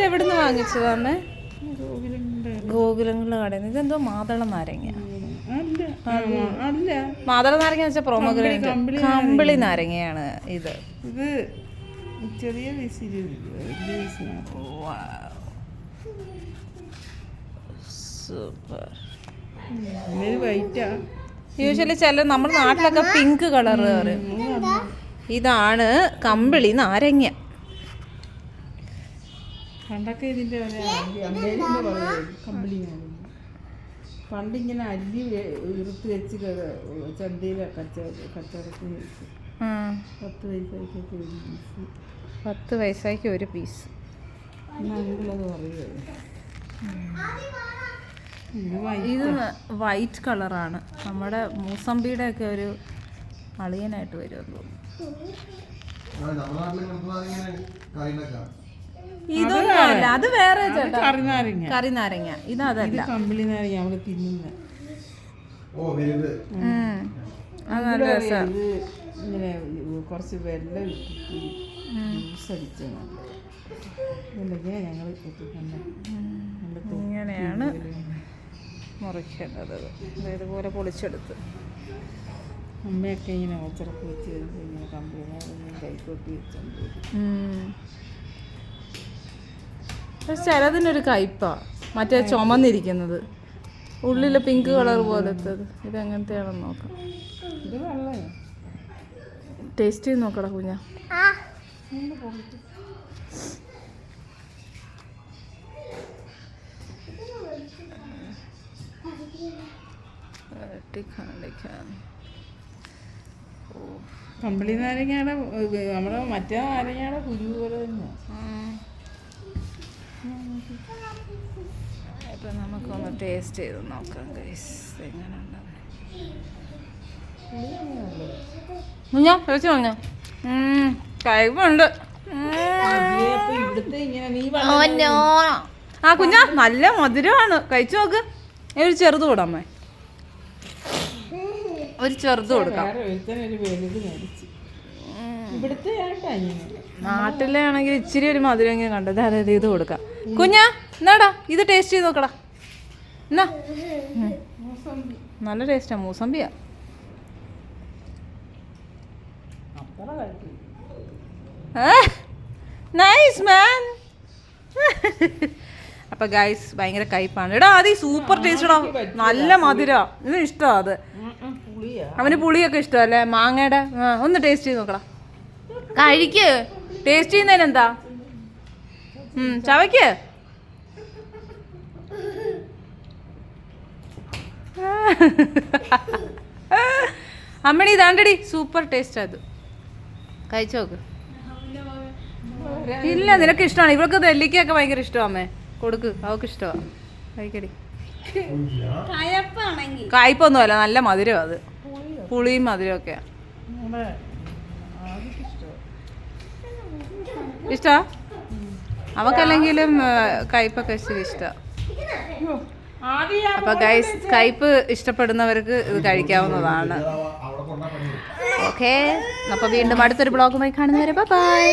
എവിടുന്ന് വാങ്ങിച്ചതാന്ന്? ഗോകുലങ്ങളുടെ കടയിൽ നിന്ന്. ഇതെന്തോ മാതള നാരങ്ങ. മാതള നാരങ്ങ വെച്ചാൽ പ്രോമോഗ്രാനൈറ്റ്, കമ്പിളി നാരങ്ങയാണ് ഇത്. ഇത് ചെറിയ സൂപ്പർ. വൈറ്റാ. യൂഷ്വലി ചില നമ്മുടെ നാട്ടിലൊക്കെ പിങ്ക് കളർ പറയും. ഇതാണ് കമ്പിളി നാരങ്ങ. പണ്ടൊക്കെ ഇതിൻ്റെ കമ്പിളി നാരങ്ങ പണ്ടിങ്ങനെ അല്ലി ഇറുത്ത് വെച്ച് ചന്തയിൽ കച്ചവടത്തിന് വെച്ച് 10 പൈസയ്ക്ക് ഒരു പീസ്. ഇത് വൈറ്റ് കളറാണ്. നമ്മുടെ മൂസമ്പിയുടെ ഒക്കെ ഒരു അളിയനായിട്ട് വരുമല്ലോ. ഇതൊന്നും അല്ല, അത് വേറെ ചേട്ടാ, കറി നാരങ്ങ. ഇതല്ല, കമ്പിളി നാരങ്ങ നമ്മള് തിന്നുന്ന. അത് നല്ല രസമാണ്. ഇങ്ങനെ കുറച്ച് വെള്ളം ഇട്ടിട്ട് ജ്യൂസ് അടിച്ചാൽ ഞങ്ങൾ ഇങ്ങനെയാണ് മുറിക്കേണ്ടത്. ഇതുപോലെ പൊളിച്ചെടുത്ത് അമ്മയൊക്കെ ഇങ്ങനെ ഓച്ചറൊക്കെ വെച്ച് വരുമ്പോൾ ഇങ്ങനെ കമ്പിളി നാരങ്ങ കൈക്കൊട്ടി വെച്ചോണ്ട്. പക്ഷെ ചിലതിനൊരു കയ്പാ, മറ്റേ ചുമന്നിരിക്കുന്നത്, ഉള്ളിൽ പിങ്ക് കളർ പോലത്തത്. ഇതെങ്ങനത്തെയാണെന്ന് നോക്കാം. ഇത് വെള്ളമോ? ടേസ്റ്റ് ചെയ്ത് നോക്കടാ കുഞ്ഞാ. കമ്പിളി നാരങ്ങയുടെ നമ്മുടെ മറ്റേ നാരങ്ങയുടെ കുരു പോലെ തന്നെ. അപ്പം നമുക്കൊന്ന് ടേസ്റ്റ് ചെയ്ത് നോക്കാം ഗൈസ്, എങ്ങനെയുണ്ട്. കുഞ്ഞാ കഴിച്ചു പറഞ്ഞോ? കഴിവുണ്ട്. ആ കുഞ്ഞാ നല്ല മധുരമാണ്. കഴിച്ചു നോക്ക്. ഒരു ചെറുത് കൊടുമ്മേ, ഒരു ചെറുത് കൊടുക്കാം. നാട്ടിലെ ആണെങ്കിൽ ഇച്ചിരി ഒരു മധുരം എങ്കിലും കണ്ടത്. അതായത് ഇത് കൊടുക്കാം. കുഞ്ഞാ എന്നാടാ ഇത് ടേസ്റ്റ് ചെയ്ത് നോക്കടാ. എന്നാ നല്ല ടേസ്റ്റാ. മൂസമ്പിയാ. Nice man. അപ്പൊ ഗൈസ് ഭയങ്കര കയ്പാണ്. എടാ അത് സൂപ്പർ ടേസ്റ്റ് ഇടാ, നല്ല മധുരാ. ഇതിന് ഇഷ്ടമാ അത്. അവന് പുളിയൊക്കെ ഇഷ്ടമല്ലേ മാങ്ങയുടെ. ഒന്ന് ടേസ്റ്റ് ചെയ്ത് നോക്കടാ. കഴിക്ക്. ടേസ്റ്റ് ചെയ്യുന്നതിനെന്താ, ചവയ്ക്ക്. അമ്മണി ഇതാണ്ടടി സൂപ്പർ ടേസ്റ്റ് അത്. കഴിച്ചു നോക്ക്. ഇല്ല നിനക്ക് ഇഷ്ടമാണ്. ഇവൾക്ക് നെല്ലിക്കയൊക്കെ ഭയങ്കര ഇഷ്ടമാണ്. അമ്മേ കൊടുക്ക്, അവൾക്ക് ഇഷ്ടമാണ്. കഴിക്കടി. കയ്പൊന്നും അല്ല, നല്ല മധുരം അത്. പുളിയും മധുരം ഒക്കെയാ. ഇഷ്ടാ അവക്കല്ലെങ്കിലും കയ്പൊക്കെ ഇച്ചിരി ഇഷ്ടമാണ്. അപ്പൊ ഗൈസ് കയ്പ് ഇഷ്ടപ്പെടുന്നവർക്ക് ഇത് കഴിക്കാവുന്നതാണ്. ഓക്കെ, അപ്പൊ വീണ്ടും അടുത്തൊരു ബ്ലോഗുമായി കാണുന്നവരെ ബൈ.